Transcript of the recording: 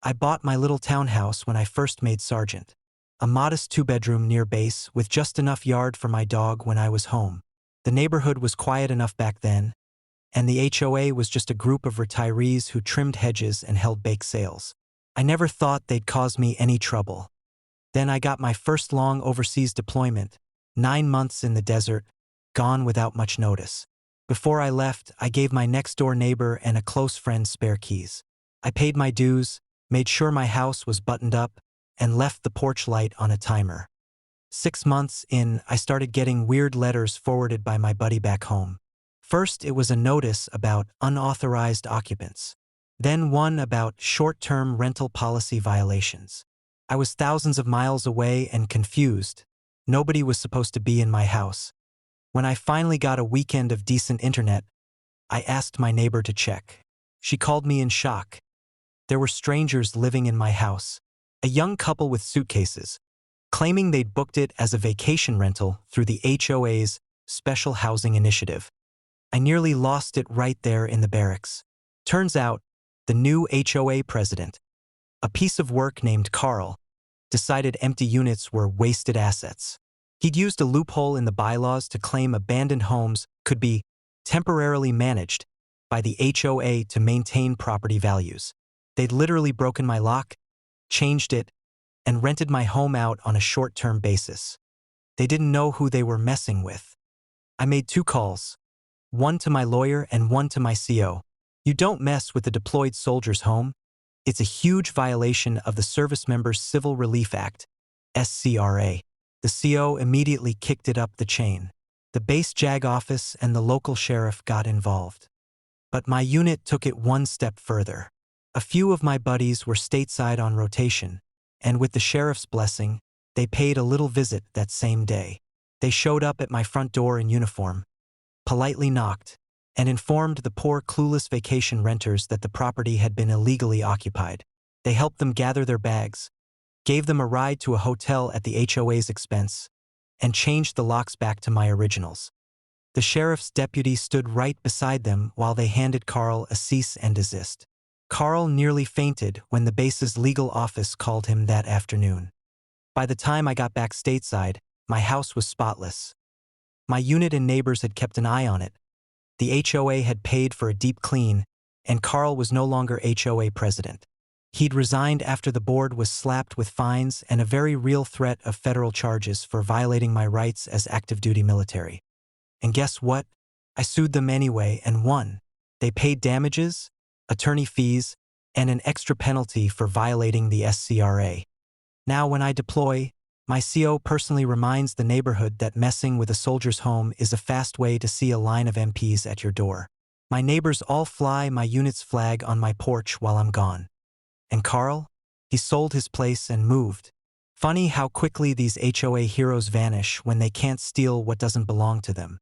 I bought my little townhouse when I first made sergeant. A modest two-bedroom near base with just enough yard for my dog when I was home. The neighborhood was quiet enough back then, and the HOA was just a group of retirees who trimmed hedges and held bake sales. I never thought they'd cause me any trouble. Then I got my first long overseas deployment, 9 months in the desert, gone without much notice. Before I left, I gave my next-door neighbor and a close friend spare keys. I paid my dues, made sure my house was buttoned up, and left the porch light on a timer. 6 months in, I started getting weird letters forwarded by my buddy back home. First, it was a notice about unauthorized occupants. Then one about short-term rental policy violations. I was thousands of miles away and confused. Nobody was supposed to be in my house. When I finally got a weekend of decent internet, I asked my neighbor to check. She called me in shock. There were strangers living in my house. A young couple with suitcases, claiming they'd booked it as a vacation rental through the HOA's Special Housing Initiative. I nearly lost it right there in the barracks. Turns out, the new HOA president, a piece of work named Carl, decided empty units were wasted assets. He'd used a loophole in the bylaws to claim abandoned homes could be temporarily managed by the HOA to maintain property values. They'd literally broken my lock, changed it, and rented my home out on a short-term basis. They didn't know who they were messing with. I made 2 calls, one to my lawyer and one to my CO. You don't mess with the deployed soldier's home. It's a huge violation of the Service Members Civil Relief Act, SCRA. The CO immediately kicked it up the chain. The base JAG office and the local sheriff got involved. But my unit took it one step further. A few of my buddies were stateside on rotation, and with the sheriff's blessing, they paid a little visit that same day. They showed up at my front door in uniform, politely knocked, and informed the poor clueless vacation renters that the property had been illegally occupied. They helped them gather their bags, gave them a ride to a hotel at the HOA's expense, and changed the locks back to my originals. The sheriff's deputy stood right beside them while they handed Carl a cease and desist. Carl nearly fainted when the base's legal office called him that afternoon. By the time I got back stateside, my house was spotless. My unit and neighbors had kept an eye on it. The HOA had paid for a deep clean, and Carl was no longer HOA president. He'd resigned after the board was slapped with fines and a very real threat of federal charges for violating my rights as active-duty military. And guess what? I sued them anyway and won. They paid damages, attorney fees, and an extra penalty for violating the SCRA. Now when I deploy, my CO personally reminds the neighborhood that messing with a soldier's home is a fast way to see a line of MPs at your door. My neighbors all fly my unit's flag on my porch while I'm gone. And Carl? He sold his place and moved. Funny how quickly these HOA heroes vanish when they can't steal what doesn't belong to them.